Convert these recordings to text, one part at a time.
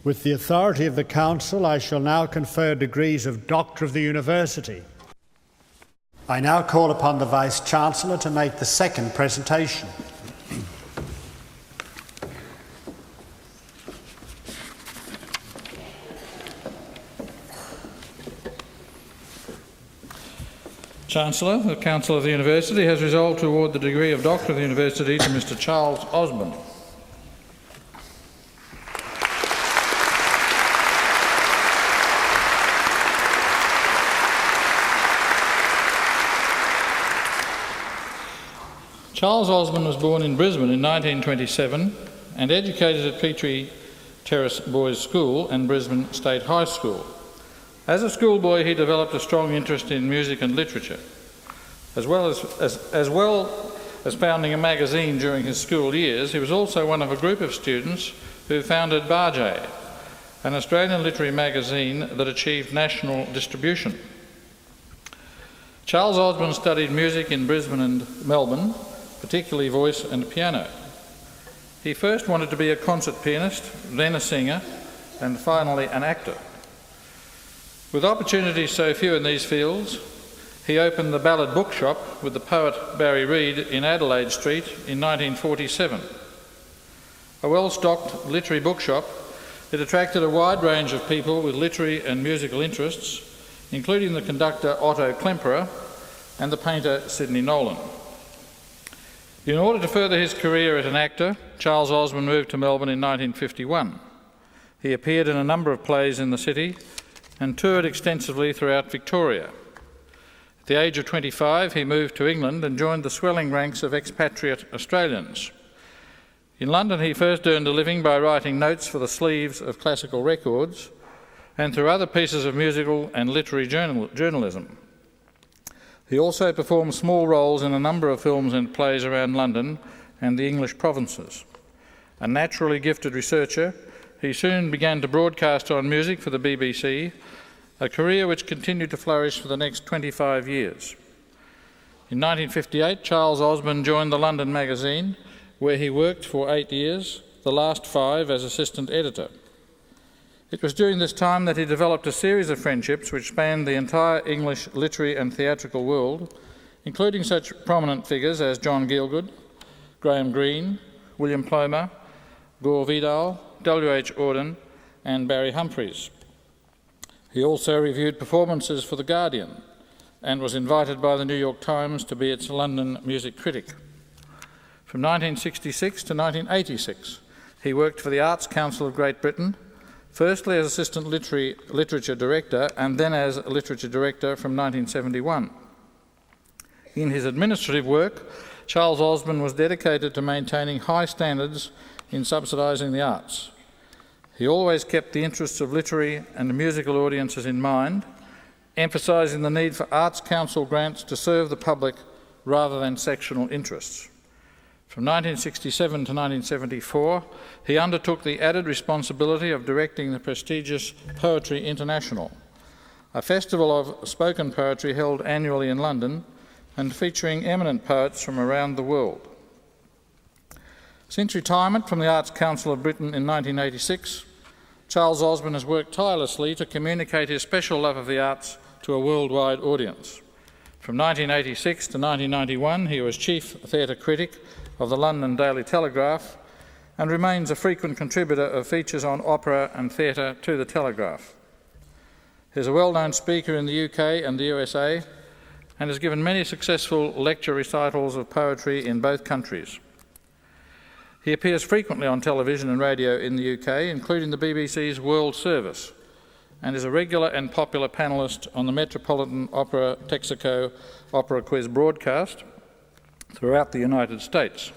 With the authority of the Council, I shall now confer degrees of Doctor of the University. I now call upon the Vice-Chancellor to make the second presentation. Chancellor, the Council of the University has resolved to award the degree of Doctor of the University to Mr. Charles Osborne. Charles Osborne was born in Brisbane in 1927 and educated at Petrie Terrace Boys' School and Brisbane State High School. As a schoolboy, he developed a strong interest in music and literature. As well as founding a magazine during his school years, he was also one of a group of students who founded Barjay, an Australian literary magazine that achieved national distribution. Charles Osborne studied music in Brisbane and Melbourne, particularly voice and piano. He first wanted to be a concert pianist, then a singer, and finally an actor. With opportunities so few in these fields, he opened the Ballad Bookshop with the poet Barry Reed in Adelaide Street in 1947. A well-stocked literary bookshop, it attracted a wide range of people with literary and musical interests, including the conductor Otto Klemperer and the painter Sidney Nolan. In order to further his career as an actor, Charles Osborne moved to Melbourne in 1951. He appeared in a number of plays in the city and toured extensively throughout Victoria. At the age of 25, he moved to England and joined the swelling ranks of expatriate Australians. In London, he first earned a living by writing notes for the sleeves of classical records and through other pieces of musical and literary journalism. He also performed small roles in a number of films and plays around London and the English provinces. A naturally gifted researcher, he soon began to broadcast on music for the BBC, a career which continued to flourish for the next 25 years. In 1958, Charles Osborne joined the London magazine, where he worked for 8 years, the last 5 as assistant editor. It was during this time that he developed a series of friendships which spanned the entire English literary and theatrical world, including such prominent figures as John Gielgud, Graham Greene, William Plomer, Gore Vidal, W.H. Auden and Barry Humphries. He also reviewed performances for The Guardian and was invited by the New York Times to be its London music critic. From 1966 to 1986, he worked for the Arts Council of Great Britain, firstly as Assistant Literature Director and then as Literature Director from 1971. In his administrative work, Charles Osborne was dedicated to maintaining high standards in subsidising the arts. He always kept the interests of literary and musical audiences in mind, emphasising the need for Arts Council grants to serve the public rather than sectional interests. From 1967 to 1974, he undertook the added responsibility of directing the prestigious Poetry International, a festival of spoken poetry held annually in London and featuring eminent poets from around the world. Since retirement from the Arts Council of Britain in 1986, Charles Osborne has worked tirelessly to communicate his special love of the arts to a worldwide audience. From 1986 to 1991, he was Chief Theatre Critic of the London Daily Telegraph and remains a frequent contributor of features on opera and theatre to the Telegraph. He is a well-known speaker in the UK and the USA and has given many successful lecture recitals of poetry in both countries. He appears frequently on television and radio in the UK, including the BBC's World Service, and is a regular and popular panellist on the Metropolitan Opera Texaco Opera Quiz broadcast throughout the United States.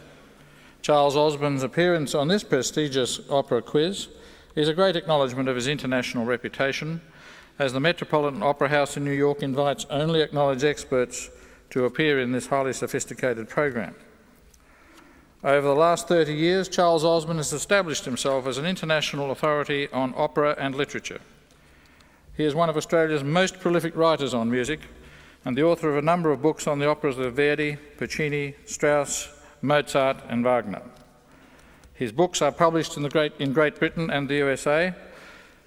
Charles Osborne's appearance on this prestigious opera quiz is a great acknowledgement of his international reputation, as the Metropolitan Opera House in New York invites only acknowledged experts to appear in this highly sophisticated program. Over the last 30 years, Charles Osborne has established himself as an international authority on opera and literature. He is one of Australia's most prolific writers on music and the author of a number of books on the operas of Verdi, Puccini, Strauss, Mozart and Wagner. His books are published in Great Britain and the USA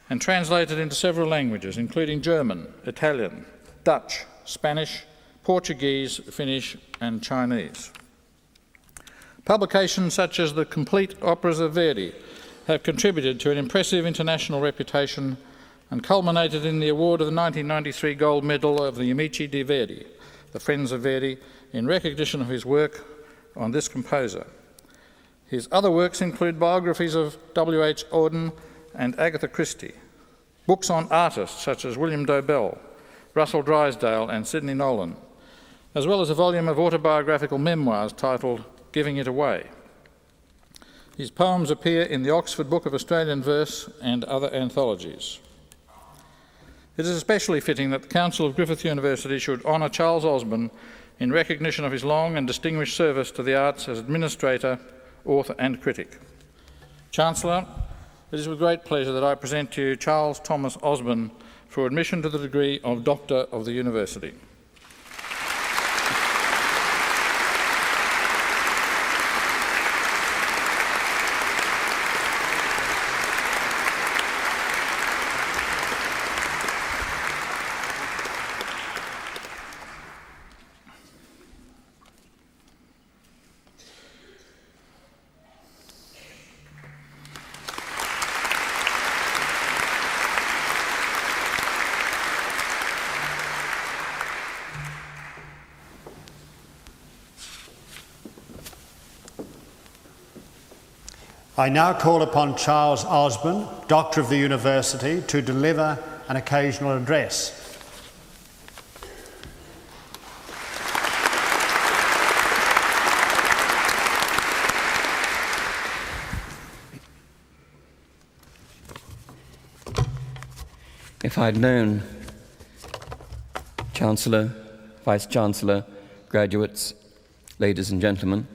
and translated into several languages, including German, Italian, Dutch, Spanish, Portuguese, Finnish, and Chinese. Publications such as the complete operas of Verdi have contributed to an impressive international reputation and culminated in the award of the 1993 Gold Medal of the Amici di Verdi, the Friends of Verdi, in recognition of his work on this composer. His other works include biographies of W.H. Auden and Agatha Christie, books on artists such as William Dobell, Russell Drysdale and Sidney Nolan, as well as a volume of autobiographical memoirs titled Giving It Away. His poems appear in the Oxford Book of Australian Verse and other anthologies. It is especially fitting that the Council of Griffith University should honour Charles Osborne in recognition of his long and distinguished service to the arts as administrator, author and critic. Chancellor, it is with great pleasure that I present to you Charles Thomas Osborne for admission to the degree of Doctor of the University. I now call upon Charles Osborne, Doctor of the University, to deliver an occasional address. If I'd known, Chancellor, Vice-Chancellor, graduates, ladies and gentlemen,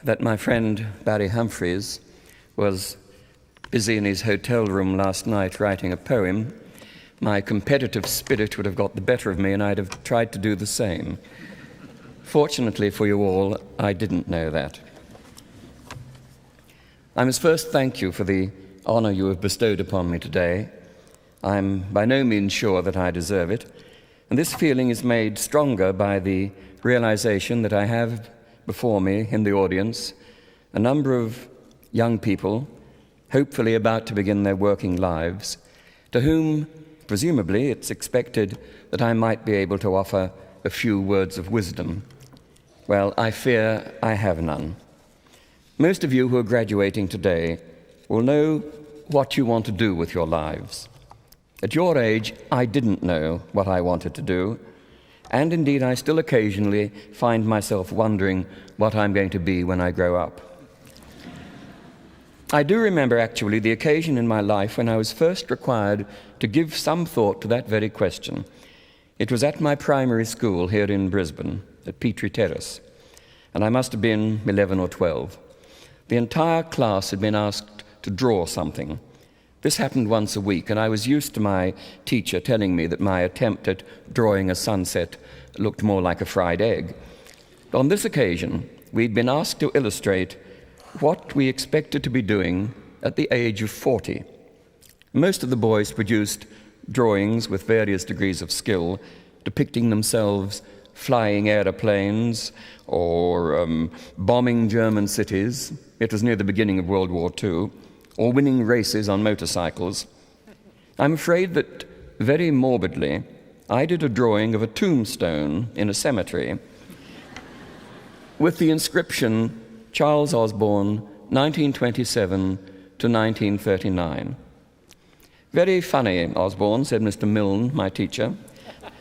that my friend Barry Humphries was busy in his hotel room last night writing a poem, my competitive spirit would have got the better of me and I'd have tried to do the same. Fortunately for you all, I didn't know that. I must first thank you for the honour you have bestowed upon me today. I'm by no means sure that I deserve it, and this feeling is made stronger by the realization that I have before me in the audience a number of young people, hopefully about to begin their working lives, to whom, presumably, it's expected that I might be able to offer a few words of wisdom. Well, I fear I have none. Most of you who are graduating today will know what you want to do with your lives. At your age, I didn't know what I wanted to do, and indeed I still occasionally find myself wondering what I'm going to be when I grow up. I do remember actually the occasion in my life when I was first required to give some thought to that very question. It was at my primary school here in Brisbane, at Petrie Terrace, and I must have been 11 or 12. The entire class had been asked to draw something. This happened once a week, and I was used to my teacher telling me that my attempt at drawing a sunset looked more like a fried egg. On this occasion, we'd been asked to illustrate what we expected to be doing at the age of 40. Most of the boys produced drawings with various degrees of skill, depicting themselves flying aeroplanes or bombing German cities. It was near the beginning of World War II. Or winning races on motorcycles. I'm afraid that, very morbidly, I did a drawing of a tombstone in a cemetery with the inscription, Charles Osborne, 1927 to 1939. Very funny, Osborne, said Mr. Milne, my teacher.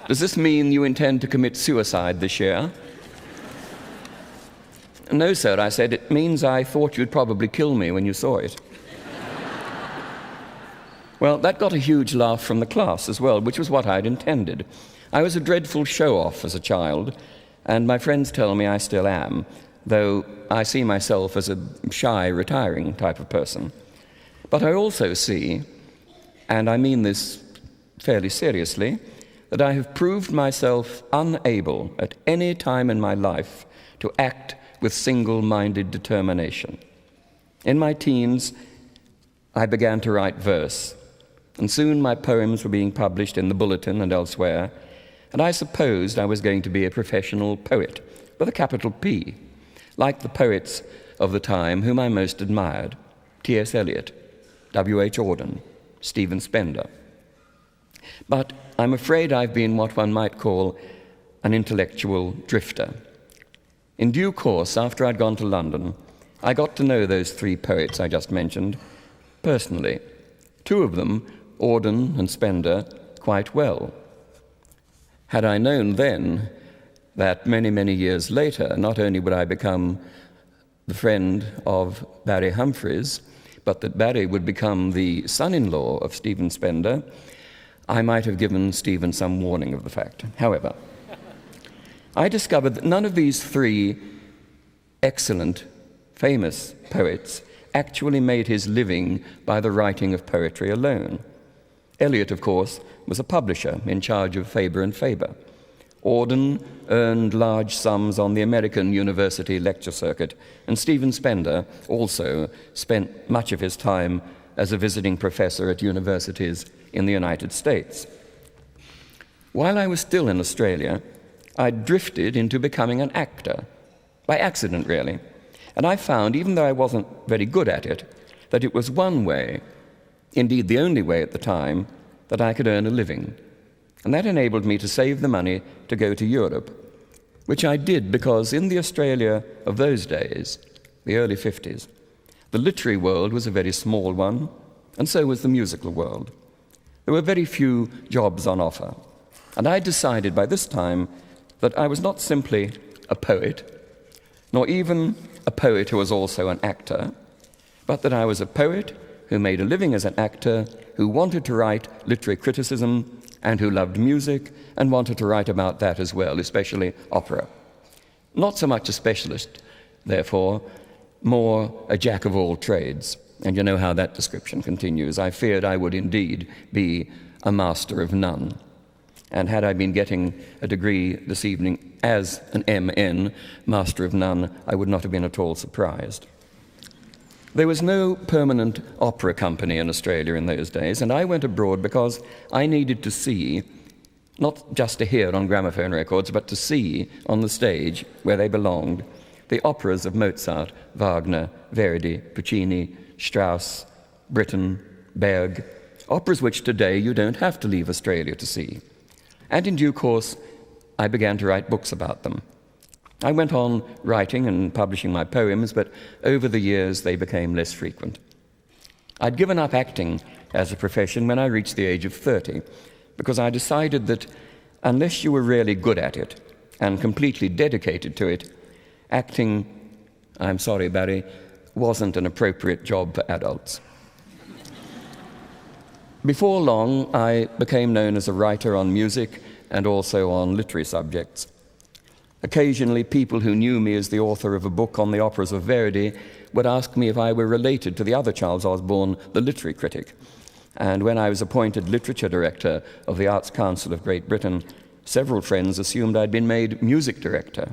Does this mean you intend to commit suicide this year? No, sir, I said, it means I thought you'd probably kill me when you saw it. Well, that got a huge laugh from the class as well, which was what I'd intended. I was a dreadful show-off as a child, and my friends tell me I still am, though I see myself as a shy, retiring type of person. But I also see, and I mean this fairly seriously, that I have proved myself unable at any time in my life to act with single-minded determination. In my teens, I began to write verse, and soon my poems were being published in the Bulletin and elsewhere, and I supposed I was going to be a professional poet, with a capital P, like the poets of the time whom I most admired, T.S. Eliot, W.H. Auden, Stephen Spender. But I'm afraid I've been what one might call an intellectual drifter. In due course, after I'd gone to London, I got to know those three poets I just mentioned personally, two of them, Auden and Spender, quite well. Had I known then that many, many years later, not only would I become the friend of Barry Humphries, but that Barry would become the son-in-law of Stephen Spender, I might have given Stephen some warning of the fact. However, I discovered that none of these three excellent, famous poets actually made his living by the writing of poetry alone. Eliot, of course, was a publisher in charge of Faber and Faber. Auden earned large sums on the American university lecture circuit, and Stephen Spender also spent much of his time as a visiting professor at universities in the United States. While I was still in Australia, I drifted into becoming an actor, by accident really, and I found, even though I wasn't very good at it, that it was one way, indeed the only way at the time, that I could earn a living. And that enabled me to save the money to go to Europe, which I did because in the Australia of those days, the early 50s, the literary world was a very small one, and so was the musical world. There were very few jobs on offer, and I decided by this time that I was not simply a poet, nor even a poet who was also an actor, but that I was a poet who made a living as an actor, who wanted to write literary criticism, and who loved music and wanted to write about that as well, especially opera. Not so much a specialist, therefore, more a jack of all trades. And you know how that description continues. I feared I would indeed be a master of none. And had I been getting a degree this evening as an M.N., Master of None, I would not have been at all surprised. There was no permanent opera company in Australia in those days, and I went abroad because I needed to see, not just to hear on gramophone records, but to see on the stage where they belonged, the operas of Mozart, Wagner, Verdi, Puccini, Strauss, Britten, Berg, operas which today you don't have to leave Australia to see. And in due course, I began to write books about them. I went on writing and publishing my poems, but over the years they became less frequent. I'd given up acting as a profession when I reached the age of 30, because I decided that unless you were really good at it and completely dedicated to it, acting, I'm sorry, Barry, wasn't an appropriate job for adults. Before long, I became known as a writer on music and also on literary subjects. Occasionally, people who knew me as the author of a book on the operas of Verdi would ask me if I were related to the other Charles Osborne, the literary critic. And when I was appointed literature director of the Arts Council of Great Britain, several friends assumed I'd been made music director.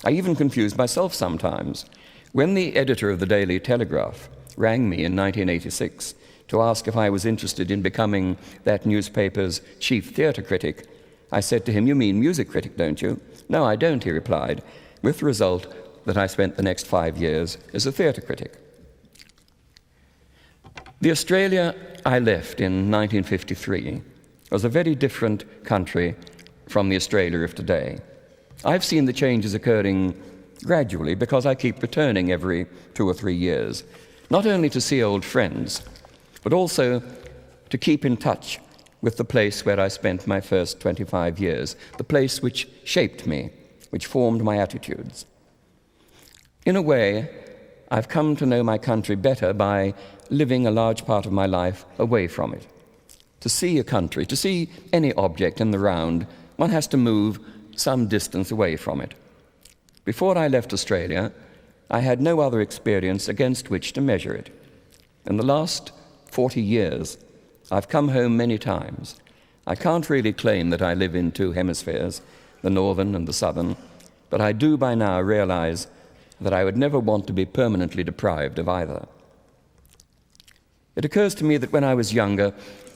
I even confused myself sometimes. When the editor of the Daily Telegraph rang me in 1986 to ask if I was interested in becoming that newspaper's chief theatre critic, I said to him, "You mean music critic, don't you?" "No, I don't," he replied, with the result that I spent the next 5 years as a theatre critic. The Australia I left in 1953 was a very different country from the Australia of today. I've seen the changes occurring gradually because I keep returning every 2 or 3 years, not only to see old friends, but also to keep in touch with the place where I spent my first 25 years, the place which shaped me, which formed my attitudes. In a way, I've come to know my country better by living a large part of my life away from it. To see a country, to see any object in the round, one has to move some distance away from it. Before I left Australia, I had no other experience against which to measure it. In the last 40 years, I've come home many times. I can't really claim that I live in 2 hemispheres, the northern and the southern, but I do by now realize that I would never want to be permanently deprived of either. It occurs to me that when I was younger,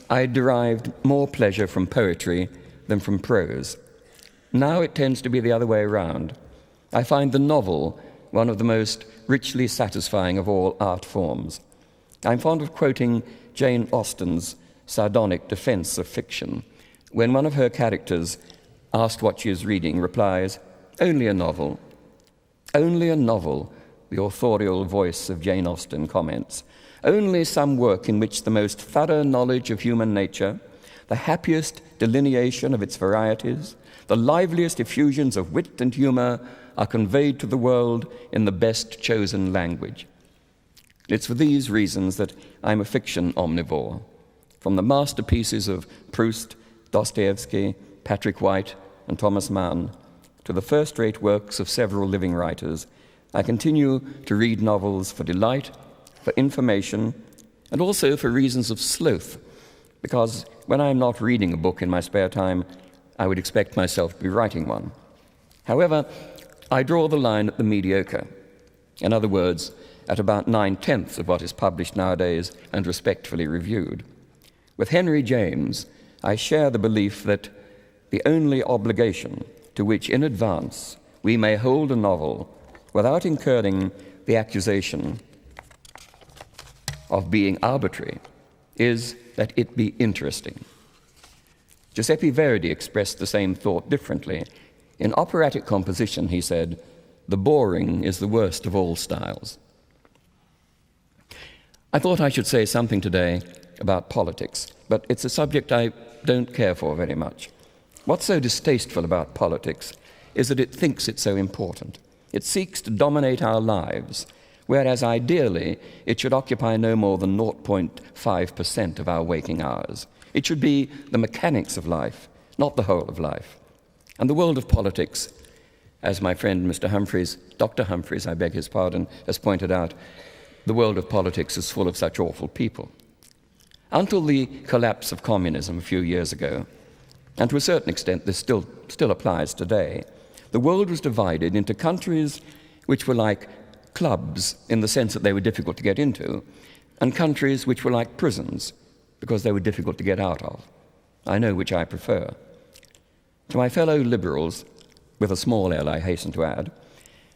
I derived more pleasure from poetry than from prose. Now it tends to be the other way around. I find the novel one of the most richly satisfying of all art forms. I'm fond of quoting Jane Austen's sardonic defense of fiction, when one of her characters, asked what she is reading, replies, "Only a novel." "Only a novel," the authorial voice of Jane Austen comments. "Only some work in which the most thorough knowledge of human nature, the happiest delineation of its varieties, the liveliest effusions of wit and humour are conveyed to the world in the best chosen language." It's for these reasons that I'm a fiction omnivore. From the masterpieces of Proust, Dostoevsky, Patrick White, and Thomas Mann, to the first-rate works of several living writers, I continue to read novels for delight, for information, and also for reasons of sloth, because when I'm not reading a book in my spare time, I would expect myself to be writing one. However, I draw the line at the mediocre. In other words, at about 9/10 of what is published nowadays and respectfully reviewed. With Henry James, I share the belief that the only obligation to which in advance we may hold a novel without incurring the accusation of being arbitrary is that it be interesting. Giuseppe Verdi expressed the same thought differently. In operatic composition, he said, "The boring is the worst of all styles." I thought I should say something today about politics, but it's a subject I don't care for very much. What's so distasteful about politics is that it thinks it's so important. It seeks to dominate our lives, whereas ideally it should occupy no more than 0.5% of our waking hours. It should be the mechanics of life, not the whole of life. And the world of politics, as my friend Mr. Humphreys, Dr. Humphreys, I beg his pardon, has pointed out, the world of politics is full of such awful people. Until the collapse of communism a few years ago, and to a certain extent this still applies today, the world was divided into countries which were like clubs in the sense that they were difficult to get into, and countries which were like prisons because they were difficult to get out of. I know which I prefer. To my fellow liberals, with a small L I hasten to add,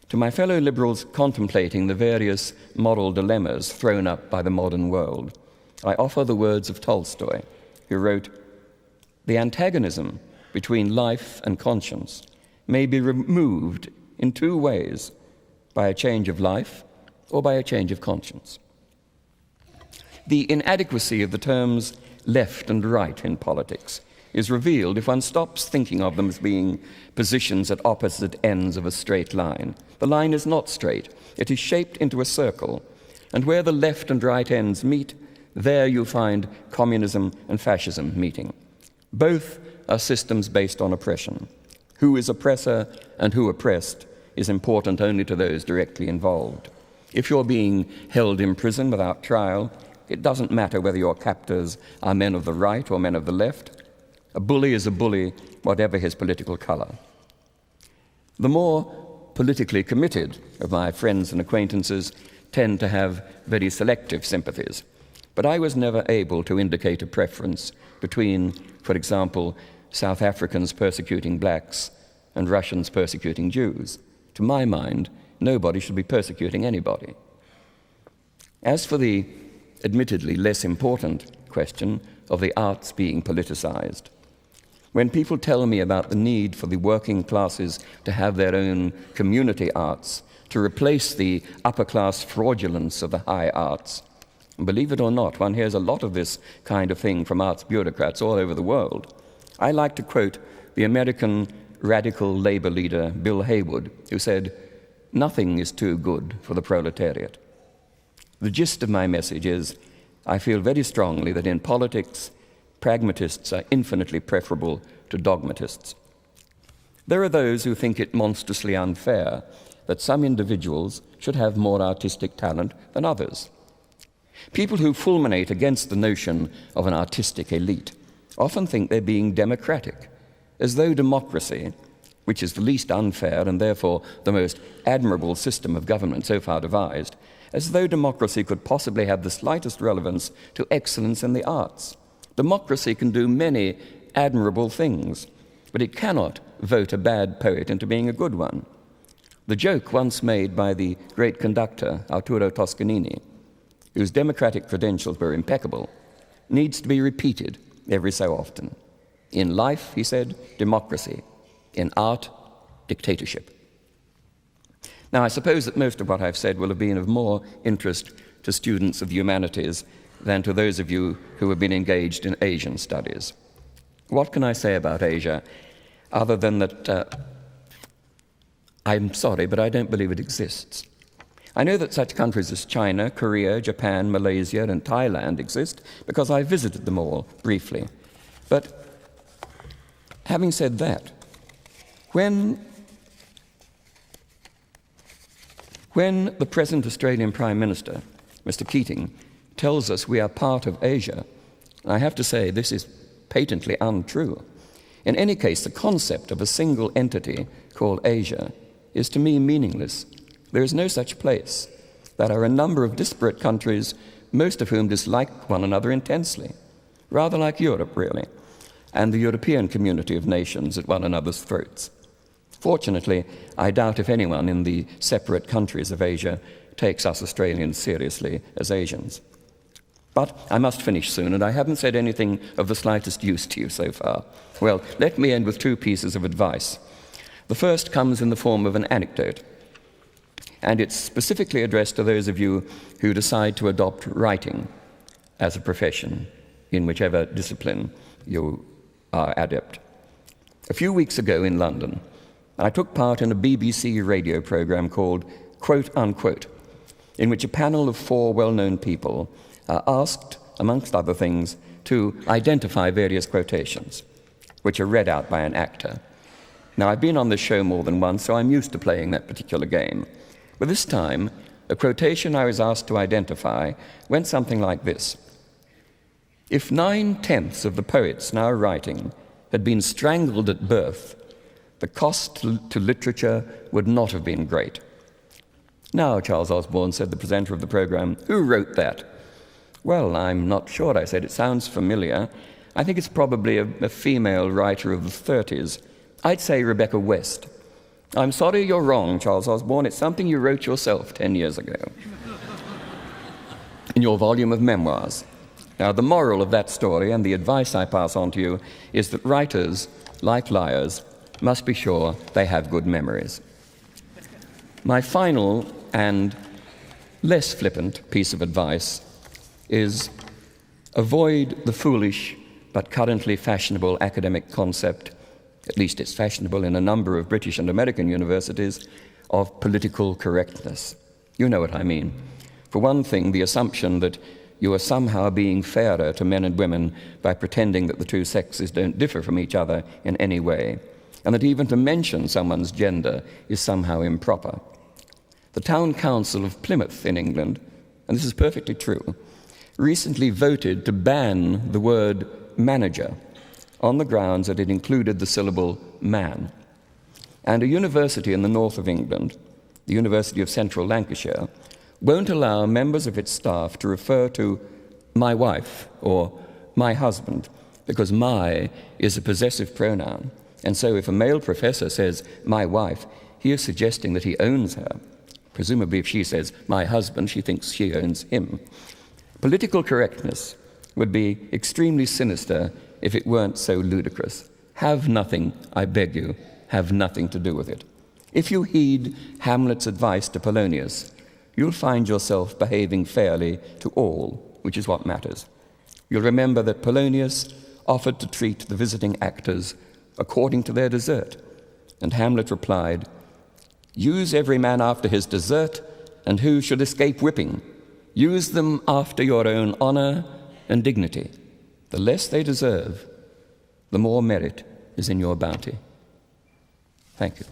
to my fellow liberals contemplating the various moral dilemmas thrown up by the modern world, I offer the words of Tolstoy, who wrote, "The antagonism between life and conscience may be removed in two ways, by a change of life or by a change of conscience." The inadequacy of the terms left and right in politics is revealed if one stops thinking of them as being positions at opposite ends of a straight line. The line is not straight. It is shaped into a circle, and where the left and right ends meet, there you find communism and fascism meeting. Both are systems based on oppression. Who is oppressor and who oppressed is important only to those directly involved. If you're being held in prison without trial, it doesn't matter whether your captors are men of the right or men of the left. A bully is a bully, whatever his political color. The more politically committed of my friends and acquaintances tend to have very selective sympathies, but I was never able to indicate a preference between, for example, South Africans persecuting blacks and Russians persecuting Jews. To my mind, nobody should be persecuting anybody. As for the admittedly less important question of the arts being politicized, when people tell me about the need for the working classes to have their own community arts, to replace the upper-class fraudulence of the high arts, and believe it or not, one hears a lot of this kind of thing from arts bureaucrats all over the world. I like to quote the American radical labor leader Bill Haywood, who said, "Nothing is too good for the proletariat." The gist of my message is, I feel very strongly that in politics, pragmatists are infinitely preferable to dogmatists. There are those who think it monstrously unfair that some individuals should have more artistic talent than others. People who fulminate against the notion of an artistic elite often think they're being democratic, as though democracy, which is the least unfair and therefore the most admirable system of government so far devised, as though democracy could possibly have the slightest relevance to excellence in the arts. Democracy can do many admirable things, but it cannot vote a bad poet into being a good one. The joke once made by the great conductor Arturo Toscanini, whose democratic credentials were impeccable, needs to be repeated every so often. In life, he said, democracy. In art, dictatorship. Now, I suppose that most of what I've said will have been of more interest to students of the humanities than to those of you who have been engaged in Asian studies. What can I say about Asia other than that I'm sorry, but I don't believe it exists. I know that such countries as China, Korea, Japan, Malaysia, and Thailand exist because I visited them all briefly. But having said that, when the present Australian Prime Minister, Mr. Keating, tells us we are part of Asia, I have to say this is patently untrue. In any case, the concept of a single entity called Asia is to me meaningless. There is no such place. There are a number of disparate countries, most of whom dislike one another intensely, rather like Europe, really, and the European community of nations at one another's throats. Fortunately, I doubt if anyone in the separate countries of Asia takes us Australians seriously as Asians. But I must finish soon, and I haven't said anything of the slightest use to you so far. Well, let me end with two pieces of advice. The first comes in the form of an anecdote, and it's specifically addressed to those of you who decide to adopt writing as a profession in whichever discipline you are adept. A few weeks ago in London, I took part in a BBC radio program called Quote Unquote, in which a panel of 4 well-known people are asked, amongst other things, to identify various quotations, which are read out by an actor. Now, I've been on this show more than once, so I'm used to playing that particular game. But this time, the quotation I was asked to identify went something like this. If 9/10 of the poets now writing had been strangled at birth, the cost to literature would not have been great. Now, Charles Osborne, said the presenter of the program, who wrote that? Well, I'm not sure, I said. It sounds familiar. I think it's probably a female writer of the 30s. I'd say Rebecca West. I'm sorry, you're wrong, Charles Osborne. It's something you wrote yourself 10 years ago in your volume of memoirs. Now, the moral of that story and the advice I pass on to you is that writers, like liars, must be sure they have good memories. My final and less flippant piece of advice is avoid the foolish but currently fashionable academic concept, at least it's fashionable in a number of British and American universities, of political correctness. You know what I mean. For one thing, the assumption that you are somehow being fairer to men and women by pretending that the two sexes don't differ from each other in any way, and that even to mention someone's gender is somehow improper. The Town Council of Plymouth in England, and this is perfectly true, recently voted to ban the word manager on the grounds that it included the syllable man. And a university in the north of England, the University of Central Lancashire, won't allow members of its staff to refer to my wife or my husband, because my is a possessive pronoun. And so if a male professor says my wife, he is suggesting that he owns her. Presumably if she says my husband, she thinks she owns him. Political correctness would be extremely sinister if it weren't so ludicrous. Have nothing, I beg you, have nothing to do with it. If you heed Hamlet's advice to Polonius, you'll find yourself behaving fairly to all, which is what matters. You'll remember that Polonius offered to treat the visiting actors according to their desert, and Hamlet replied, use every man after his desert, and who should escape whipping? Use them after your own honor and dignity. The less they deserve, the more merit is in your bounty. Thank you.